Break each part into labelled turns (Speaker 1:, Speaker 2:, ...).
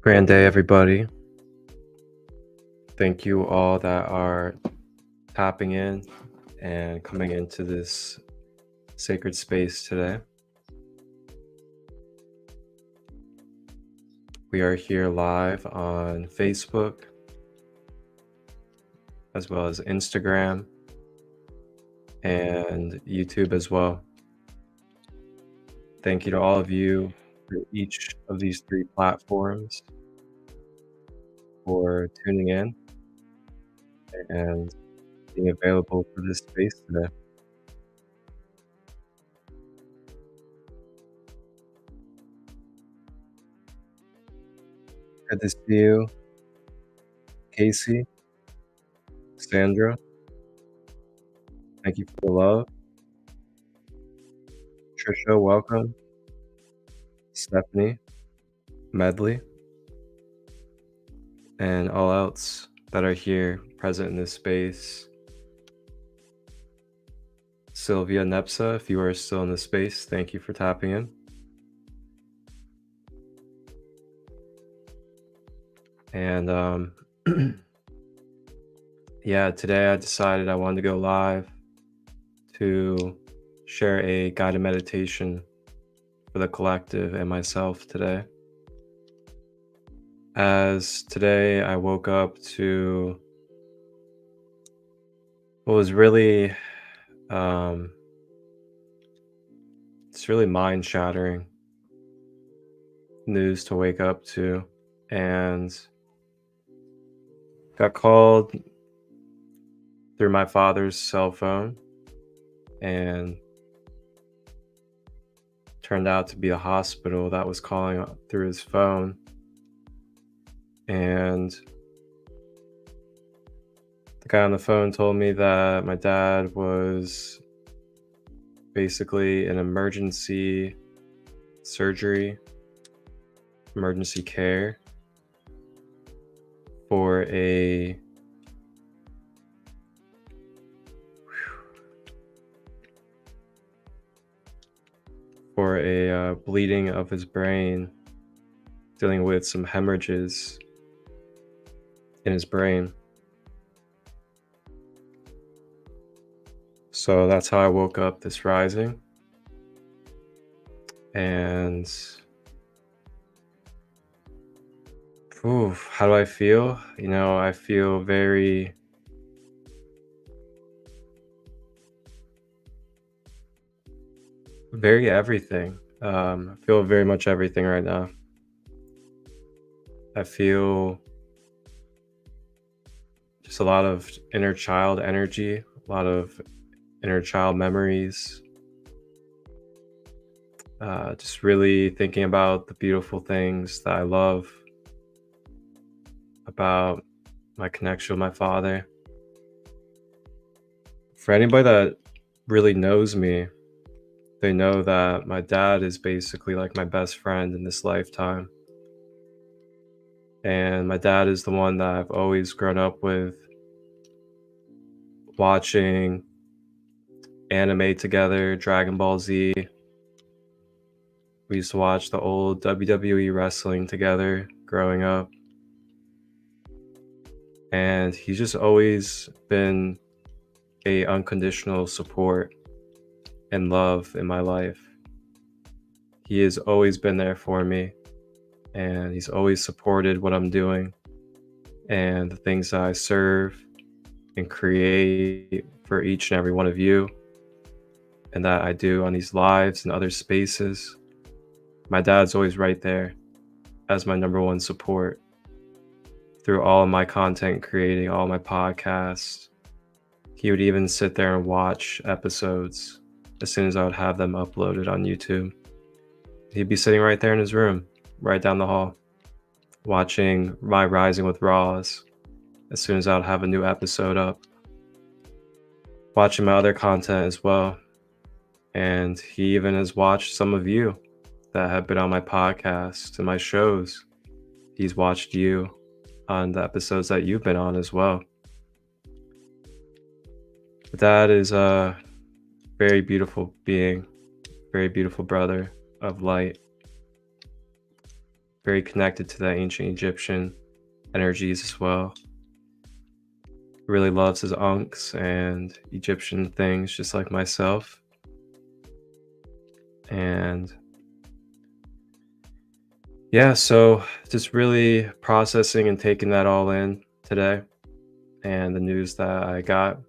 Speaker 1: Grand day, everybody. Thank you all that are tapping in and coming into this sacred space today. We are here live on Facebook, as well as Instagram and YouTube as well. Thank you to all of you for each of these 3 platforms for tuning in and being available for this space today. Good to see you, Casey, Sandra. Thank you for the love. Trisha, welcome. Stephanie, Medley, and all else that are here present in this space. Sylvia Nepsa, if you are still in the space, thank you for tapping in. And yeah, today I decided I wanted to go live to share a guided meditation for the collective and myself today. As today I woke up to what was really, um, it's really mind shattering news to wake up to. And got called through my father's cell phone and turned out to be a hospital that was calling through his phone. And the guy on the phone told me that my dad was basically in emergency surgery, emergency care for a bleeding of his brain, dealing with some hemorrhages in his brain. So that's how I woke up this rising. And how do I feel? I feel very everything. I feel very much everything right now. I feel just a lot of inner child energy, a lot of inner child memories. Just really thinking about the beautiful things that I love about my connection with my father. For anybody that really knows me, they know that my dad is basically like my best friend in this lifetime. And my dad is the one that I've always grown up with, watching anime together, Dragon Ball Z. We used to watch the old WWE wrestling together growing up. And he's just always been a unconditional support and love in my life. He has always been there for me, and he's always supported what I'm doing and the things that I serve and create for each and every one of you, and that I do on these lives and other spaces. My dad's always right there as my number one support through all of my content creating, all my podcasts. He would even sit there and watch episodes as soon as I would have them uploaded on YouTube. He'd be sitting right there in his room, right down the hall, watching my Rising with Raws as soon as I would have a new episode up, watching my other content as well. And he even has watched some of you that have been on my podcast and my shows. He's watched you on the episodes that you've been on as well. Dad is a very beautiful being, very beautiful brother of light, very connected to the ancient Egyptian energies as well. Really loves his unks and Egyptian things just like myself. And yeah, so just really processing and taking that all in today, and the news that I got,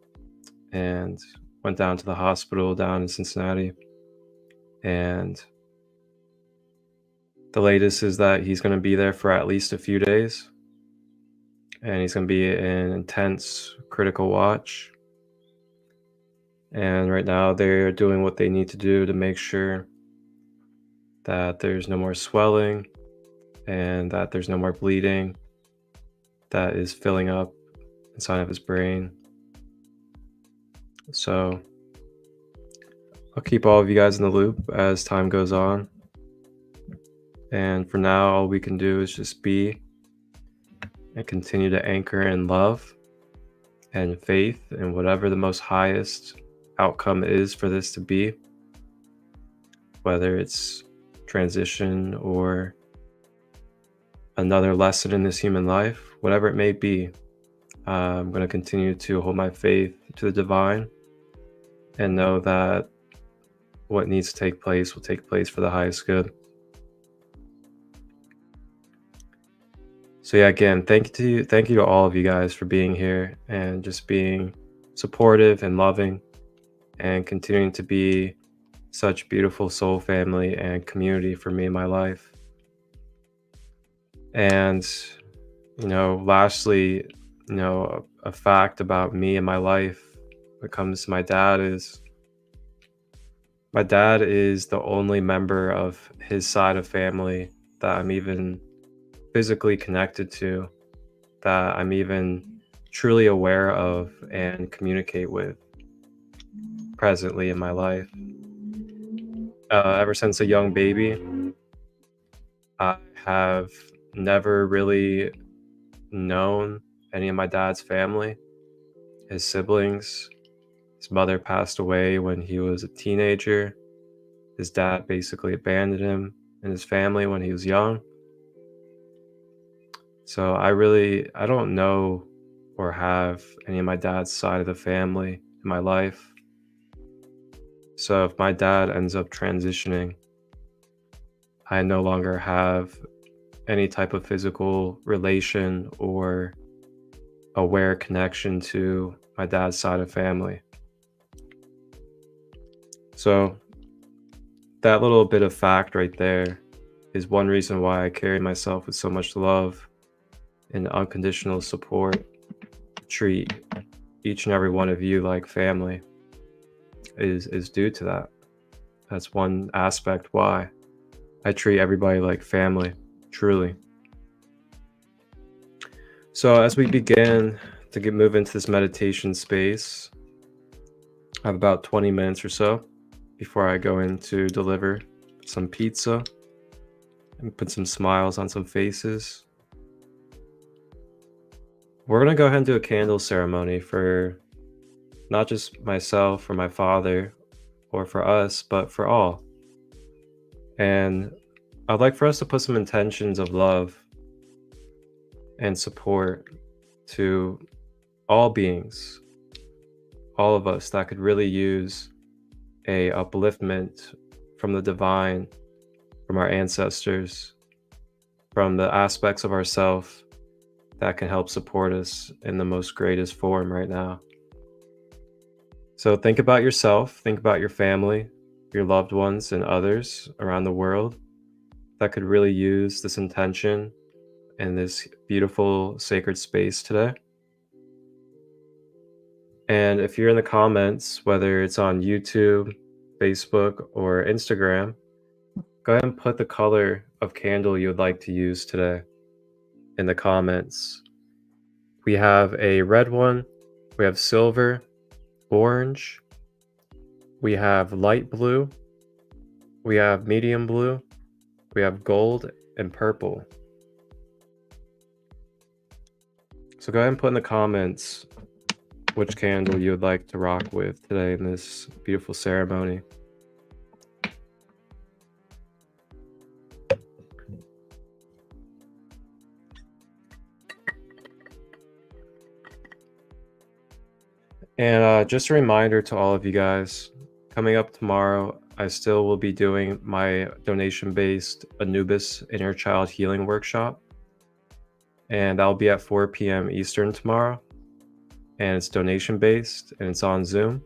Speaker 1: and went down to the hospital down in Cincinnati. And the latest is that he's going to be there for at least a few days, and he's going to be in intense critical watch. And right now they're doing what they need to do to make sure that there's no more swelling and that there's no more bleeding that is filling up inside of his brain. So I'll keep all of you guys in the loop as time goes on. And for now, all we can do is just be and continue to anchor in love and faith in whatever the most highest outcome is for this to be, whether it's transition or another lesson in this human life, whatever it may be. I'm going to continue to hold my faith to the divine and know that what needs to take place will take place for the highest good. So yeah, again, thank you to all of you guys for being here and just being supportive and loving and continuing to be such beautiful soul family and community for me in my life. And lastly, a fact about me and my life when it comes to my dad is the only member of his side of family that I'm even physically connected to, that I'm even truly aware of and communicate with presently in my life. Ever since a young baby, I have never really known any of my dad's family, his siblings. His mother passed away when he was a teenager. His dad basically abandoned him and his family when he was young. So I don't know or have any of my dad's side of the family in my life. So if my dad ends up transitioning, I no longer have any type of physical relation or aware connection to my dad's side of family. So that little bit of fact right there is one reason why I carry myself with so much love and unconditional support. Treat each and every one of you like family is due to that. That's one aspect why I treat everybody like family, truly. So as we begin to move into this meditation space, I have about 20 minutes or so before I go in to deliver some pizza and put some smiles on some faces. We're going to go ahead and do a candle ceremony for not just myself or my father or for us, but for all. And I'd like for us to put some intentions of love and support to all beings, all of us that could really use a upliftment from the divine, from our ancestors, from the aspects of ourself that can help support us in the most greatest form right now. So think about yourself, think about your family, your loved ones, and others around the world that could really use this intention in this beautiful sacred space today. And if you're in the comments, whether it's on YouTube, Facebook, or Instagram, go ahead and put the color of candle you would like to use today in the comments. We have a red one, we have silver, orange, we have light blue, we have medium blue, we have gold and purple. So go ahead and put in the comments which candle you would like to rock with today in this beautiful ceremony. And just a reminder to all of you guys, coming up tomorrow, I still will be doing my donation-based Anubis Inner Child Healing Workshop. And that'll be at 4 p.m. Eastern tomorrow. And it's donation-based and it's on Zoom.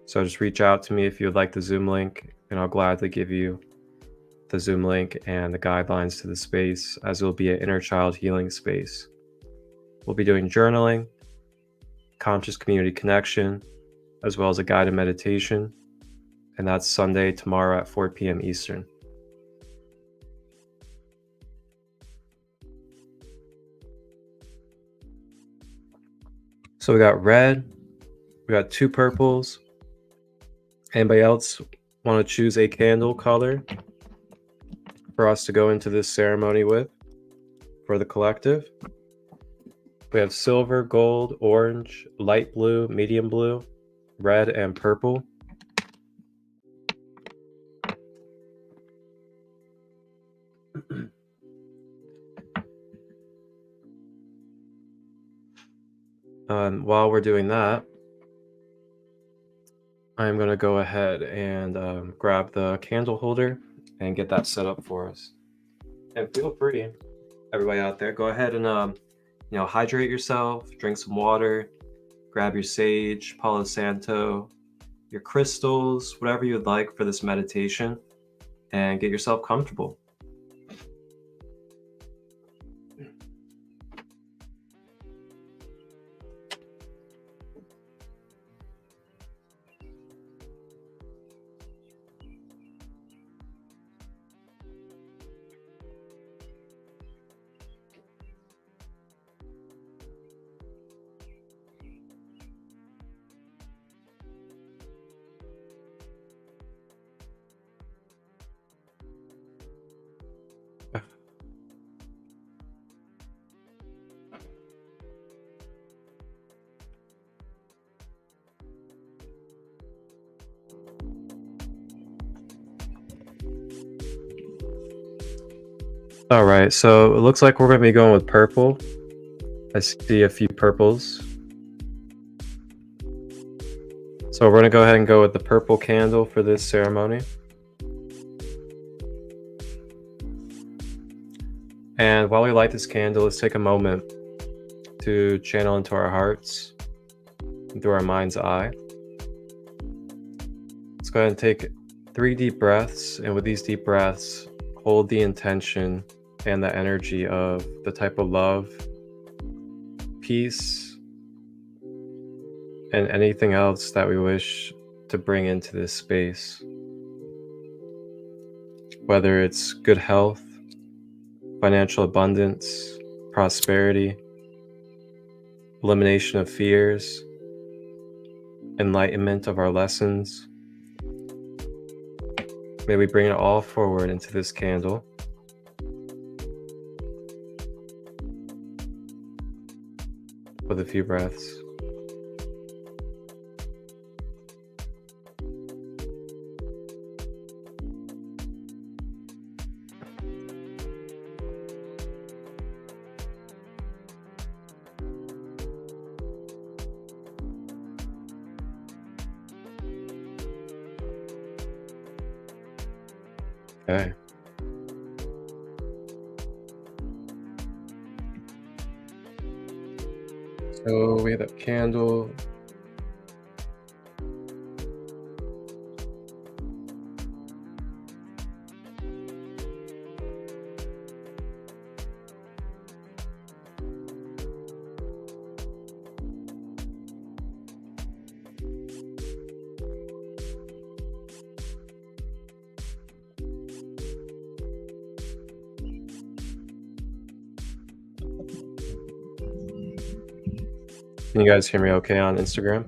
Speaker 1: So just reach out to me if you would like the Zoom link, and I'll gladly give you the Zoom link and the guidelines to the space, as it will be an inner child healing space. We'll be doing journaling, conscious community connection, as well as a guided meditation. And that's Sunday, tomorrow at 4 p.m. Eastern. So we got red, we got 2 purples. Anybody else want to choose a candle color for us to go into this ceremony with for the collective? We have silver, gold, orange, light blue, medium blue, red, and purple. While we're doing that, I'm going to go ahead and grab the candle holder and get that set up for us. And feel free, everybody out there, go ahead and hydrate yourself, drink some water, grab your sage, Palo Santo, your crystals, whatever you would like for this meditation, and get yourself comfortable. All right, so it looks like we're going to be going with purple. I see a few purples. So we're going to go ahead and go with the purple candle for this ceremony. And while we light this candle, let's take a moment to channel into our hearts and through our mind's eye. Let's go ahead and take 3 deep breaths, and with these deep breaths, hold the intention and the energy of the type of love, peace, and anything else that we wish to bring into this space. Whether it's good health, financial abundance, prosperity, elimination of fears, enlightenment of our lessons. May we bring it all forward into this candle. With a few breaths. Okay. So we have that candle. Can you guys hear me okay on Instagram?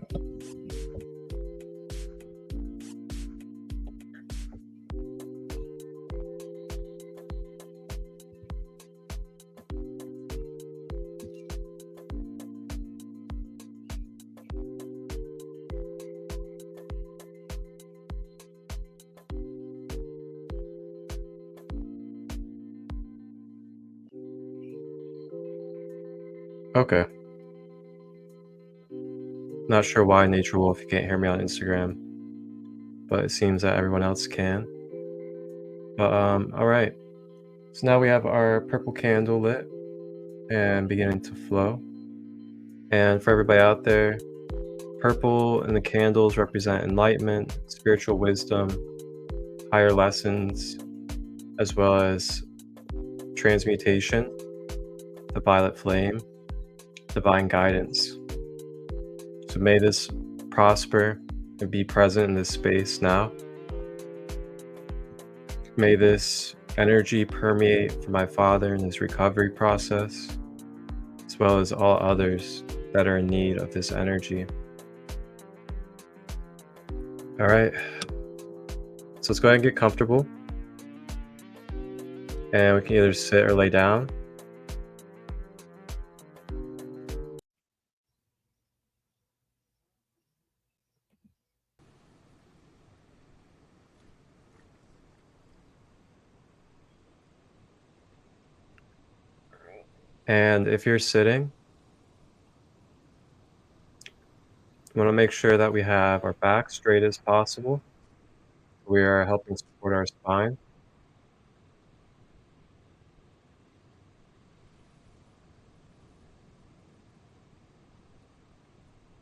Speaker 1: Okay. Not sure why, Nature Wolf, you can't hear me on Instagram, but it seems that everyone else can. But all right. So now we have our purple candle lit and beginning to flow. And for everybody out there, purple and the candles represent enlightenment, spiritual wisdom, higher lessons, as well as transmutation, the violet flame, divine guidance. So may this prosper and be present in this space now. May this energy permeate for my father in his recovery process, as well as all others that are in need of this energy. All right, so let's go ahead and get comfortable. And we can either sit or lay down. And if you're sitting, we want to make sure that we have our back straight as possible. We are helping support our spine.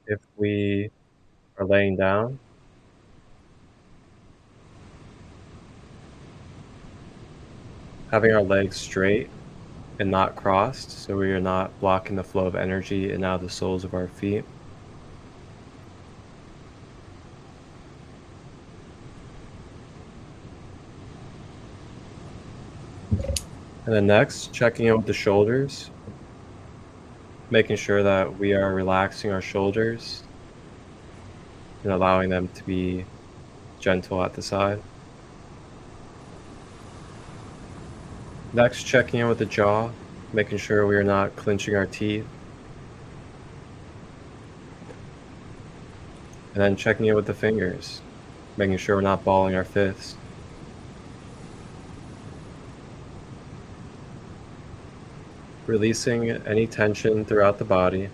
Speaker 1: If we are laying down, having our legs straight and not crossed, so we are not blocking the flow of energy in and out of the soles of our feet. And then next, checking in with the shoulders, making sure that we are relaxing our shoulders and allowing them to be gentle at the side. Next, checking in with the jaw, making sure we are not clenching our teeth. And then checking in with the fingers, making sure we're not balling our fists. Releasing any tension throughout the body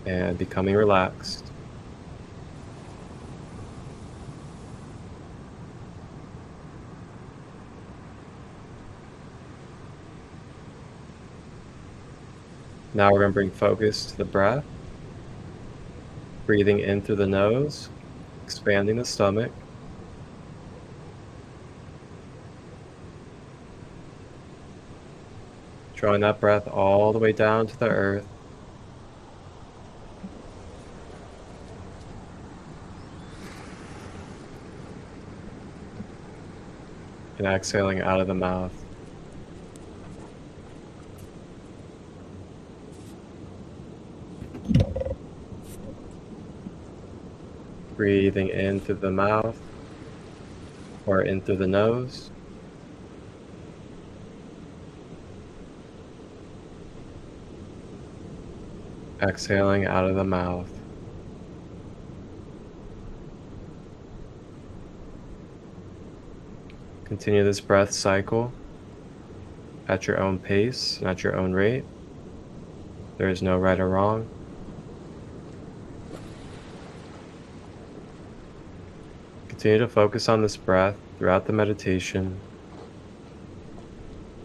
Speaker 1: and becoming relaxed. Now we're going to bring focus to the breath, breathing in through the nose, expanding the stomach. Drawing that breath all the way down to the earth. And exhaling out of the mouth. Breathing in through the mouth or in through the nose. Exhaling out of the mouth. Continue this breath cycle at your own pace and at your own rate. There is no right or wrong. Continue to focus on this breath throughout the meditation,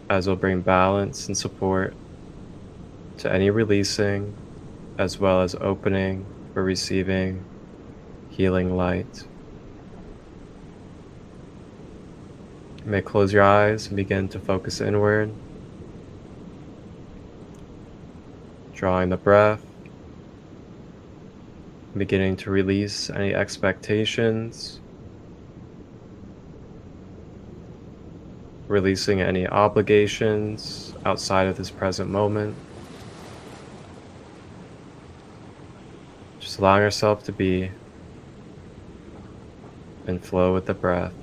Speaker 1: as will bring balance and support to any releasing, as well as opening for receiving healing light. You may close your eyes and begin to focus inward, drawing the breath, beginning to release any expectations, releasing any obligations outside of this present moment. Just allowing ourselves to be and flow with the breath.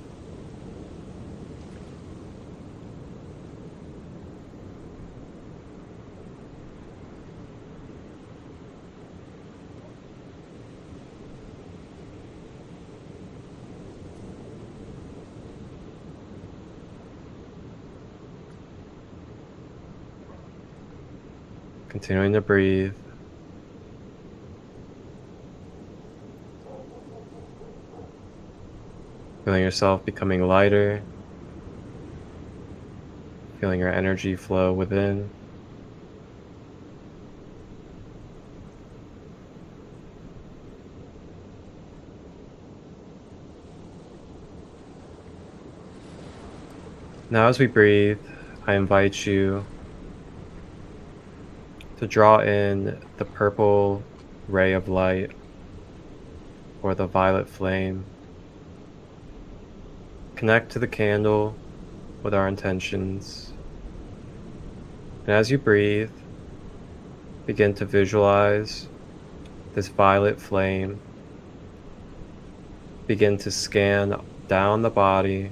Speaker 1: Continuing to breathe. Feeling yourself becoming lighter. Feeling your energy flow within. Now as we breathe, I invite you to draw in the purple ray of light or the violet flame. Connect to the candle with our intentions. And as you breathe, begin to visualize this violet flame begin to scan down the body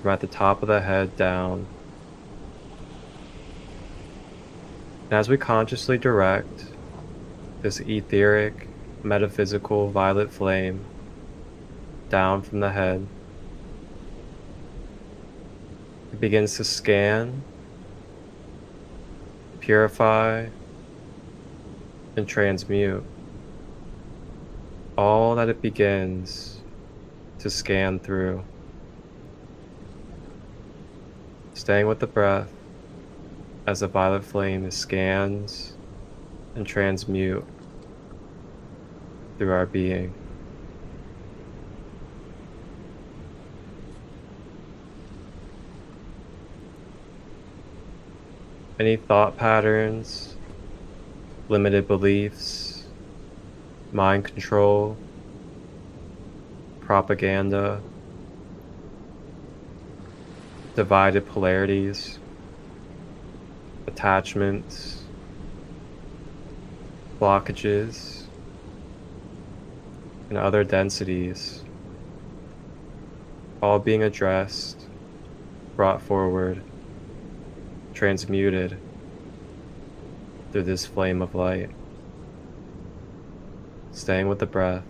Speaker 1: from at the top of the head down. And as we consciously direct this etheric, metaphysical violet flame down from the head, it begins to scan, purify, and transmute all that it begins to scan through. Staying with the breath as the violet flame scans and transmute through our being. Any thought patterns, limited beliefs, mind control, propaganda, divided polarities, attachments, blockages, and other densities, all being addressed, brought forward, transmuted through this flame of light. Staying with the breath.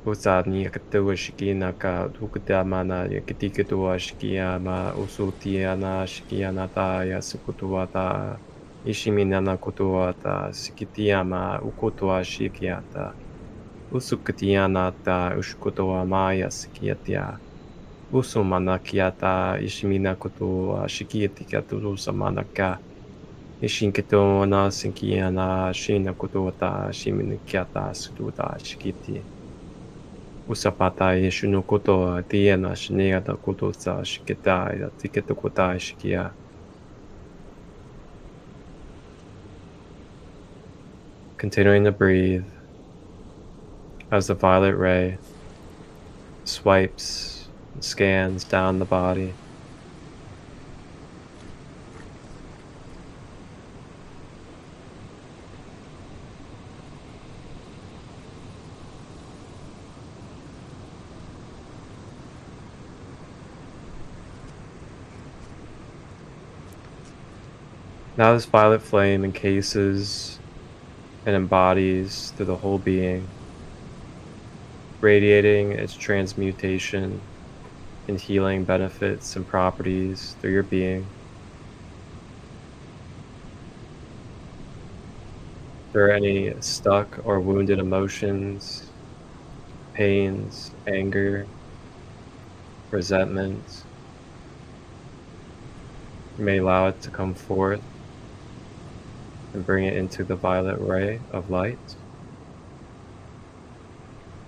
Speaker 1: Usani Katuashikina ka Ukudamana Yakitikuashkiama Usutiana Shikianata Yasukutuata Ishiminana Kutuata Sikitiama Ukutua Shikiata Usukutianata Ushkutua Maya Sikiatia Usumanakiata Ishimina Kutua Shikiatikatu Samanaka Ishinkitona Sinkiana Shina Kutuata Shiminikiata Suduta Shikiti Usapata Yeshunukoto Tiena Shneata Kutosa Shikita Tiketakuta Shikia. Continuing to breathe as the violet ray swipes and scans down the body. Now this violet flame encases and embodies through the whole being, radiating its transmutation and healing benefits and properties through your being. If there are any stuck or wounded emotions, pains, anger, resentment, you may allow it to come forth and bring it into the violet ray of light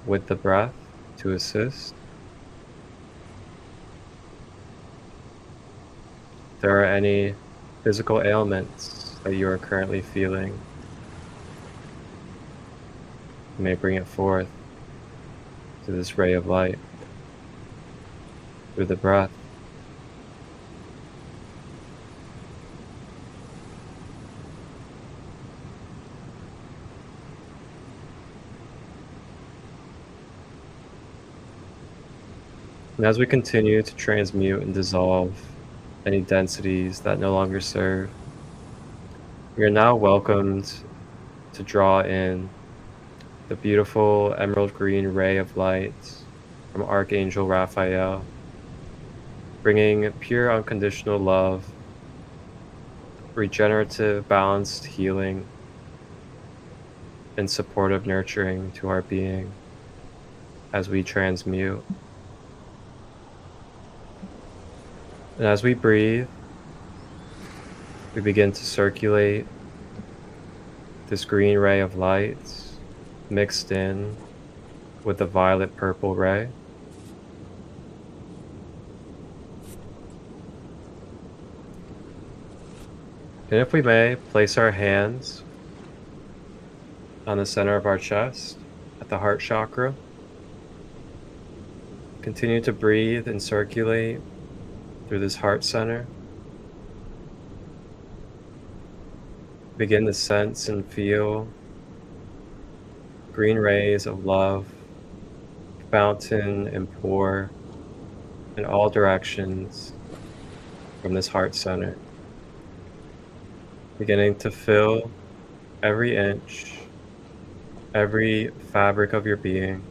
Speaker 1: with the breath to assist. If there are any physical ailments that you are currently feeling, you may bring it forth to this ray of light through the breath. And as we continue to transmute and dissolve any densities that no longer serve, we are now welcomed to draw in the beautiful emerald green ray of light from Archangel Raphael, bringing pure unconditional love, regenerative, balanced healing, and supportive nurturing to our being as we transmute. And as we breathe, we begin to circulate this green ray of light mixed in with the violet purple ray. And if we may, place our hands on the center of our chest at the heart chakra. Continue to breathe and circulate through this heart center. Begin to sense and feel green rays of love fountain and pour in all directions from this heart center. Beginning to fill every inch, every fabric of your being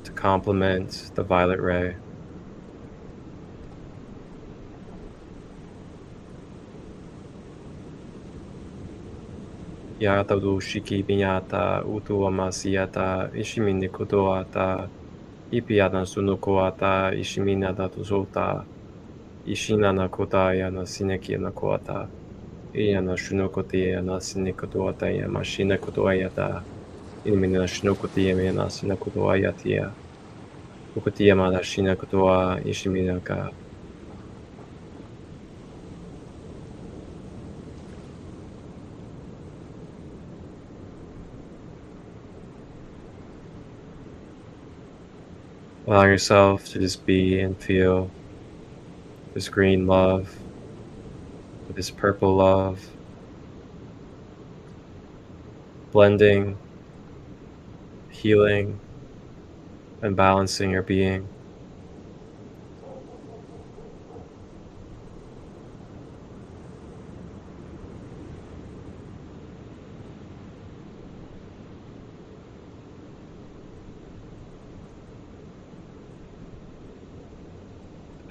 Speaker 1: to complement the violet ray. Yata dushiki binyata utu amasiyata ishimini kudoata ipiana sunukoata ishimina datuzota ishinana kodaya na sineki na koata iyana shunukotia na sinikodoata ya mashina kodoayata ilmina shunukotia na sinakodoayatia ukotia mada shinakodoa ishiminaka. Allow yourself to just be and feel this green love, this purple love, blending, healing, and balancing your being.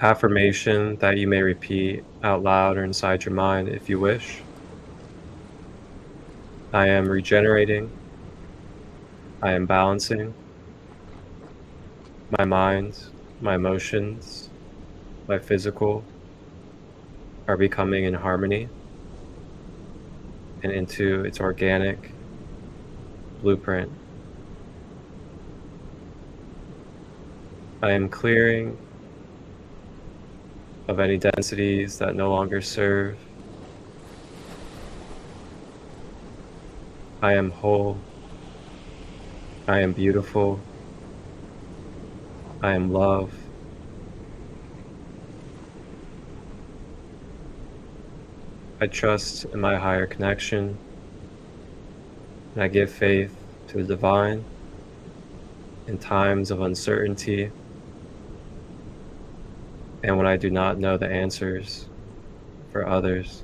Speaker 1: Affirmation that you may repeat out loud or inside your mind if you wish. I am regenerating. I am balancing. My mind, my emotions, my physical are becoming in harmony and into its organic blueprint. I am clearing of any densities that no longer serve. I am whole. I am beautiful. I am love. I trust in my higher connection, and I give faith to the divine in times of uncertainty and when I do not know the answers for others.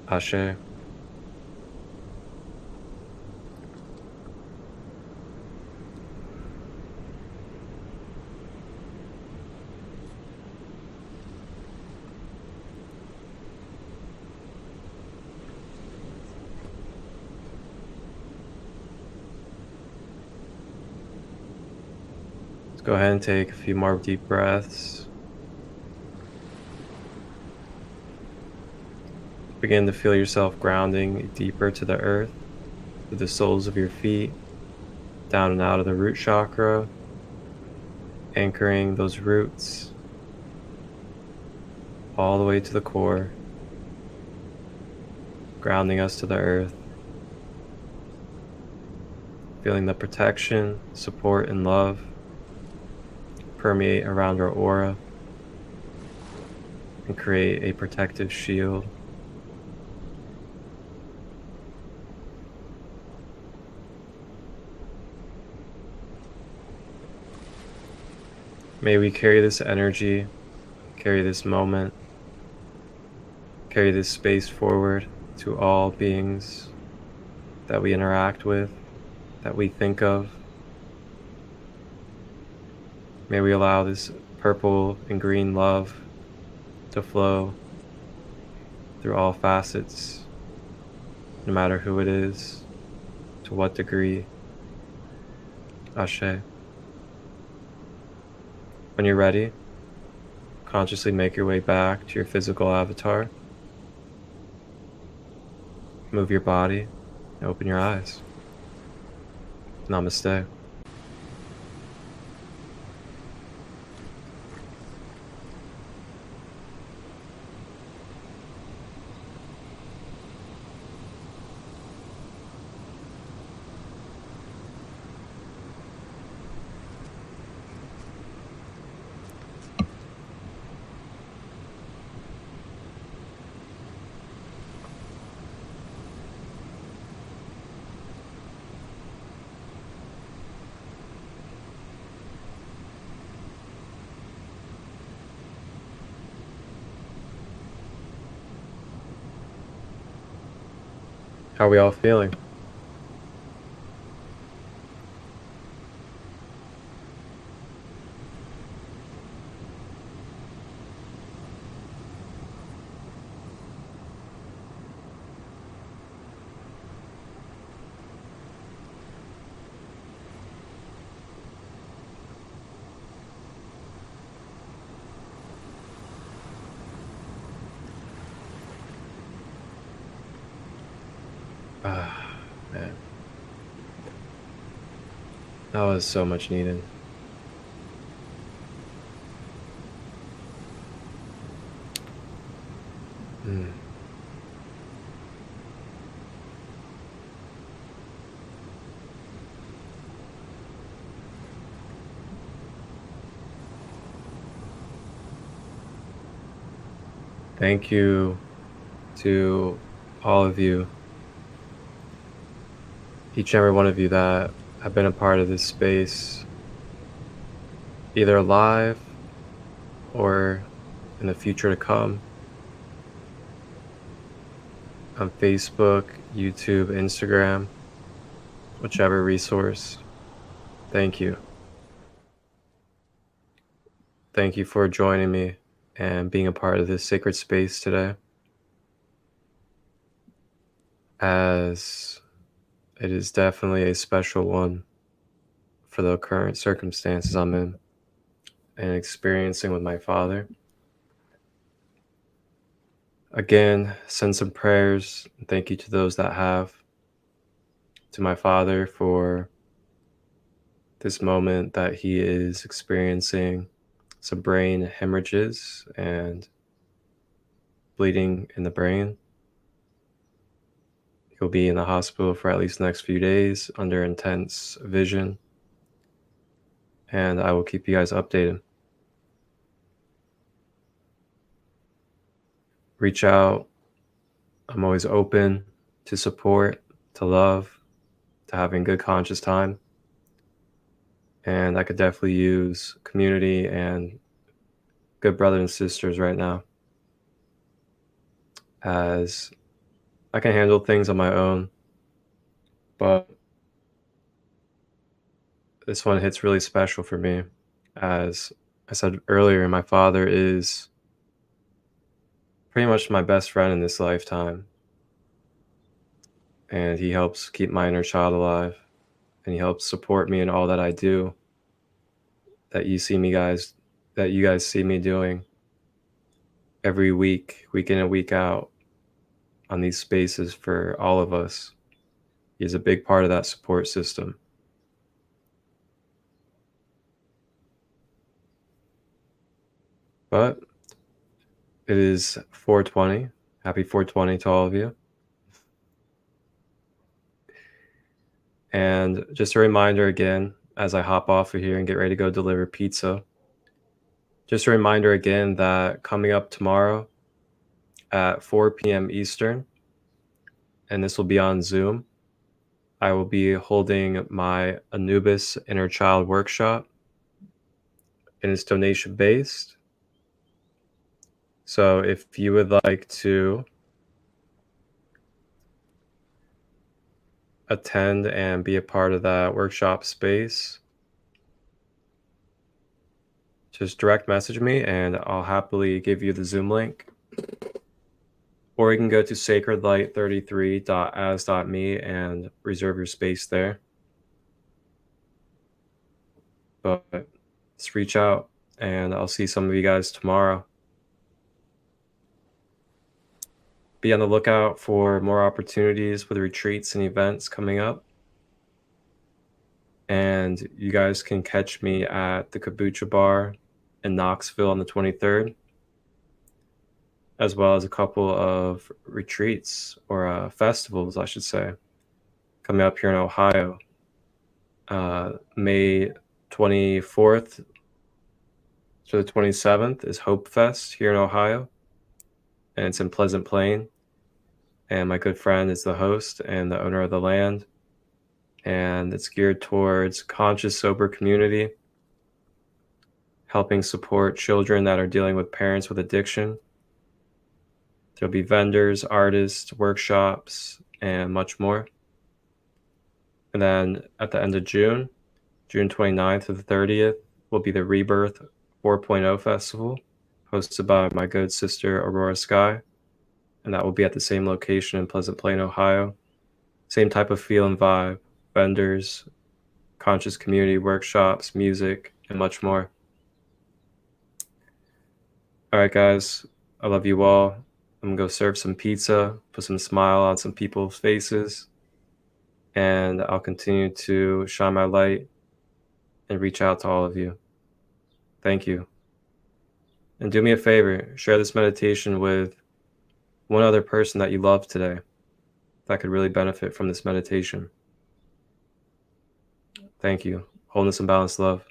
Speaker 1: Ashe. Go ahead and take a few more deep breaths. Begin to feel yourself grounding deeper to the earth, to the soles of your feet, down and out of the root chakra, anchoring those roots all the way to the core, grounding us to the earth, feeling the protection, support, and love permeate around our aura and create a protective shield. May we carry this energy, carry this moment, carry this space forward to all beings that we interact with, that we think of. May we allow this purple and green love to flow through all facets, no matter who it is, to what degree. Ashe. When you're ready, consciously make your way back to your physical avatar. move your body, and open your eyes. Namaste. How are we all feeling? Ah, man. That was so much needed. Mm. Thank you to all of you, each and every one of you that have been a part of this space, either live or in the future to come, on Facebook, YouTube, Instagram, whichever resource. Thank you. Thank you for joining me and being a part of this sacred space today, as it is definitely a special one for the current circumstances I'm in and experiencing with my father. Again, send some prayers. Thank you to those that have, to my father for this moment that he is experiencing some brain hemorrhages and bleeding in the brain. He'll be in the hospital for at least the next few days under intense vision, and I will keep you guys updated. Reach out. I'm always open to support, to love, to having good conscious time. And I could definitely use community and good brothers and sisters right now, as I can handle things on my own, but this one hits really special for me. As I said earlier, my father is pretty much my best friend in this lifetime, and he helps keep my inner child alive, and he helps support me in all that I do, that you guys see me doing every week in and week out on these spaces for all of us. He's a big part of that support system. But it is 420. Happy 420 to all of you. And just a reminder again, as I hop off of here and get ready to go deliver pizza, just a reminder again that coming up tomorrow at 4 p.m. Eastern, and this will be on Zoom, I will be holding my Anubis Inner Child workshop, and it's donation based. So if you would like to attend and be a part of that workshop space, just direct message me and I'll happily give you the Zoom link. Or you can go to sacredlight33.as.me and reserve your space there. But let's reach out, and I'll see some of you guys tomorrow. Be on the lookout for more opportunities with retreats and events coming up. And you guys can catch me at the Kabucha Bar in Knoxville on the 23rd, as well as a couple of retreats or festivals, I should say, coming up here in Ohio. May 24th to the 27th is Hope Fest here in Ohio, and it's in Pleasant Plain. And my good friend is the host and the owner of the land. And it's geared towards conscious, sober community, helping support children that are dealing with parents with addiction. There'll be vendors, artists, workshops, and much more. And then at the end of June, June 29th to the 30th, will be the Rebirth 4.0 Festival, hosted by my good sister, Aurora Sky. And that will be at the same location in Pleasant Plain, Ohio. Same type of feel and vibe, vendors, conscious community workshops, music, and much more. All right, guys, I love you all. I'm gonna go serve some pizza, put some smile on some people's faces, and I'll continue to shine my light and reach out to all of you. Thank you. And do me a favor, share this meditation with one other person that you love today that could really benefit from this meditation. Thank you. Wholeness and balanced love.